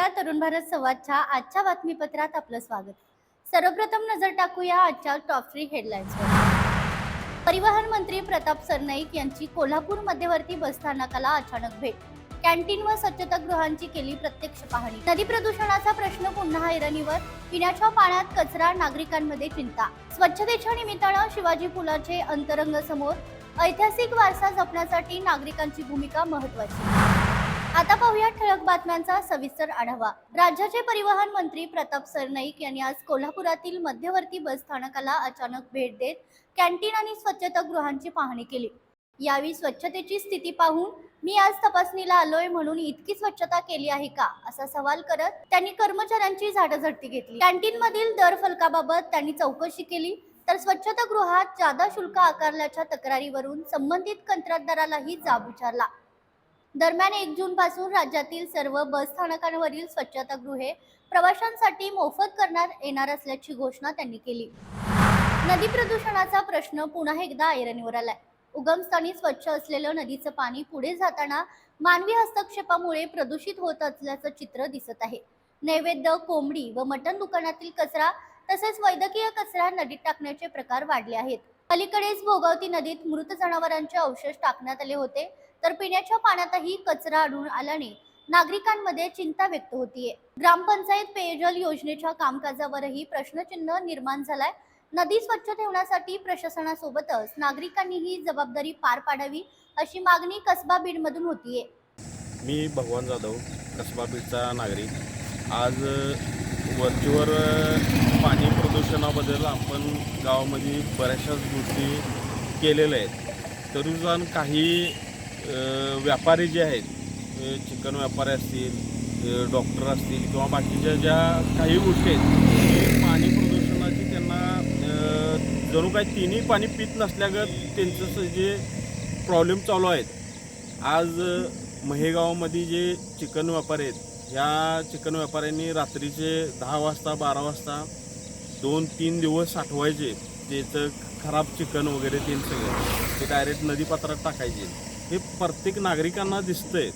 करा तरुण भारत संवादच्या आजच्या बातमीपत्रात आपलं स्वागत। सर्वप्रथम नजर टाकूया आजच्या टॉप 3 हेडलाईन्सवर। परिवहन मंत्री प्रताप सरनाईक यांची कोल्हापूर मध्यवर्ती बसस्थानकाला अचानक भेट। कॅन्टीन व स्वच्छतागृहांची केली प्रत्यक्ष पाहणी। नदी प्रदूषणाचा प्रश्न पुन्हा ऐरणीवर। पिण्याच्या पाण्यात कचरा, नागरिकांमध्ये चिंता। स्वच्छतेच्या निमित्तानं शिवाजी पुलाचे अंतरंग समोर। ऐतिहासिक वारसा जपण्यासाठी नागरिकांची भूमिका महत्त्वाची। आता पाहूया ठळक बातम्यांचा सविस्तर आढावा। राज्याचे परिवहन मंत्री प्रताप सरनाईक यांनी आज कोल्हापुरातील मध्यवर्ती बस स्थानकाला अचानक भेट देत कॅन्टीन आणि स्वच्छतागृहांची पाहणी केली। यावेळी स्वच्छतेची स्थिती पाहून मी आज तपासणीला आलोय म्हणून इतकी स्वच्छता केली आहे का असा सवाल करत त्यांनी कर्मचाऱ्यांची झाडाझडती घेतली। कॅन्टीन मधील दर फलकाबाबत त्यांनी चौकशी केली तर स्वच्छतागृहात जादा शुल्क आकारल्याच्या तक्रारीवरून संबंधित कंत्राटदारालाही जाब विचारला। दरम्यान 1 जून पासून राज्यातील सर्व बस स्थानकांवरील स्वच्छतागृहे प्रवाशांसाठी मोफत करण्यात येणार असल्याची घोषणा त्यांनी केली। नदी प्रदूषणाचा प्रश्न पुन्हा एकदा ऐरणीवर आलाय। उगमस्थानी स्वच्छ असलेलं नदीचं पाणी पुढे जाताना मानवी हस्तक्षेपामुळे प्रदूषित होत असल्याचं चित्र दिसत आहे। नैवेद्य, कोंबडी व मटण दुकानातील कचरा तसेच वैद्यकीय कचरा नदीत टाकण्याचे प्रकार वाढले आहेत। अलीकडेच भोगावती नदीत मृत जनावरांचे अवशेष टाकण्यात आले होते तर पिण्याच्या पाण्यातही कचरा आढळून आल्याने नागरिकांमध्ये चिंता व्यक्त होतीये। ग्रामपंचायत पेयजल योजनेच्या कामकाजावरही प्रश्नचिन्ह निर्माण झालाय। नदी स्वच्छ ठेवण्यासाठी प्रशासनासोबतच नागरिकांनीही जबाबदारी पार पाडावी अशी मागणी कसबा बीडमधून होतीये। मी भगवान जाधव, कसबा बीडचा नागरिक। आज वरचीवर पाणी प्रदूषणाबद्दल आपण गावामध्ये बऱ्याचशाच गोष्टी केलेल्या आहेत। तरीसुद्धा काही व्यापारी जे आहेत, चिकन व्यापारी असतील, डॉक्टर असतील किंवा बाकीच्या ज्या काही गोष्टी आहेत, पाणी प्रदूषणाची त्यांना जणू काही तिन्ही पाणी पित नसल्यागत त्यांचं जे प्रॉब्लेम चालू आहेत। आज महेगावामध्ये जे चिकन व्यापारी आहेत, ह्या चिकन व्यापाऱ्यांनी रात्रीचे 10 वाजता 12 वाजता 2-3 दिवस साठवायचे त्याचं खराब चिकन वगैरे ते सगळं ते डायरेक्ट नदीपात्रात टाकायचे। हे प्रत्येक नागरिकांना दिसतंय,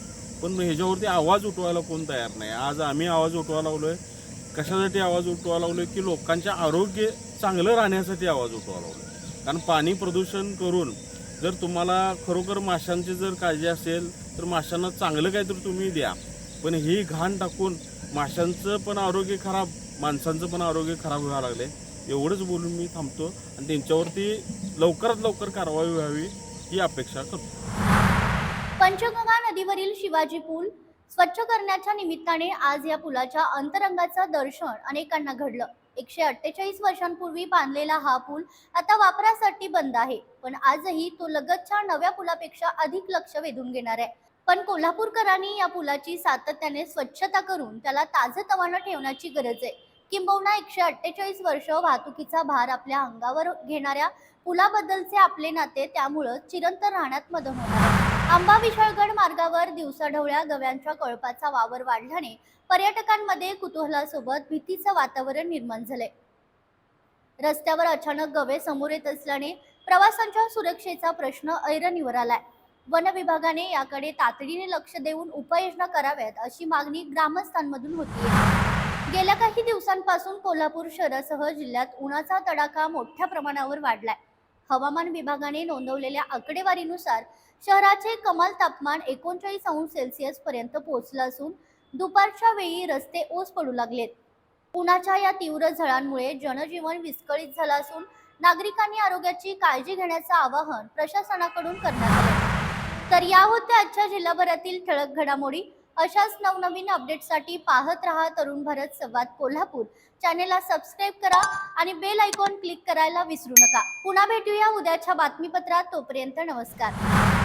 पण ह्याच्यावरती आवाज उठवायला कोण तयार नाही। आज आम्ही आवाज उठवायला लागलोय। कशासाठी आवाज उठवायला लागलोय की लोकांचे आरोग्य चांगलं राहण्यासाठी आवाज उठवायला लागलोय। कारण पाणी प्रदूषण करून जर तुम्हाला खरोखर माशांची जर काळजी असेल तर माशांना चांगलं काहीतरी तुम्ही द्या, पण ही घाण टाकून माशांचं पण आरोग्य खराब, माणसांचं पण आरोग्य खराब व्हायला लागले। एवढंच बोलून मी थांबतो आणि त्यांच्यावरती लवकरात लवकर कारवाई व्हावी ही अपेक्षा करतो। पंचगंगा नदीवरील शिवाजी पूल स्वच्छ करण्याच्या निमित्ताने आज या पुलाच्या अंतरंगाचं दर्शन अनेकांना घडलं। 148 वर्षांपूर्वी बांधलेला हा पूल आता वापरासाठी बंद आहे, पण आजही तो लगतच्या नव्या पुलापेक्षा अधिक लक्ष वेधून घेणार आहे। पण कोल्हापूरकरांनी या पुलाची सातत्याने स्वच्छता करून त्याला ताजतवानं ठेवण्याची गरज आहे। किंबहुना 148 वर्ष वाहतुकीचा भार आपल्या अंगावर घेणाऱ्या पुलाबद्दलचे आपले नाते त्यामुळे चिरंतन राहण्यात मदत होणार आहे। आंबा विशाळगड मार्गावर दिवसाढवळ्या गव्यांच्या कळपाचा वावर वाढल्याने पर्यटकांमध्ये कुतूहलासोबत भीतीचं वातावरण निर्माण झालंय। रस्त्यावर अचानक गवे समोर येत असल्याने प्रवाशांच्या सुरक्षेचा प्रश्न ऐरणीवर आलाय। वन विभागाने याकडे तातडीने लक्ष देऊन उपाययोजना कराव्यात अशी मागणी ग्रामस्थांमधून होतीये। गेल्या काही दिवसांपासून कोल्हापूर शहरासह जिल्ह्यात उन्हाचा तडाखा मोठ्या प्रमाणावर वाढलाय। हवामान विभागाने नोंदवलेल्या आकडेवारीनुसार शहराचे कमाल तापमान 39 अंश सेल्सिअस पर्यंत पोहोचलं असून दुपारच्या वेळी रस्ते ओस पडू लागलेत। उन्हाच्या या तीव्र झळांमुळे जनजीवन विस्कळीत झालं असून नागरिकांनी आरोग्याची काळजी घेण्याचं आवाहन प्रशासनाकडून करण्यात आले। तर या होत्या आजच्या जिल्हाभरातील ठळक घडामोडी। अशाच नवनवीन अपडेट्ससाठी पाहत रहा तरुण भारत संवाद कोल्हापूर। चॅनेलला सबस्क्राईब करा आणि बेल आयकॉन क्लिक करायला विसरू नका। पुन्हा भेटूया उद्याच्या बातमीपत्रात, तोपर्यंत नमस्कार।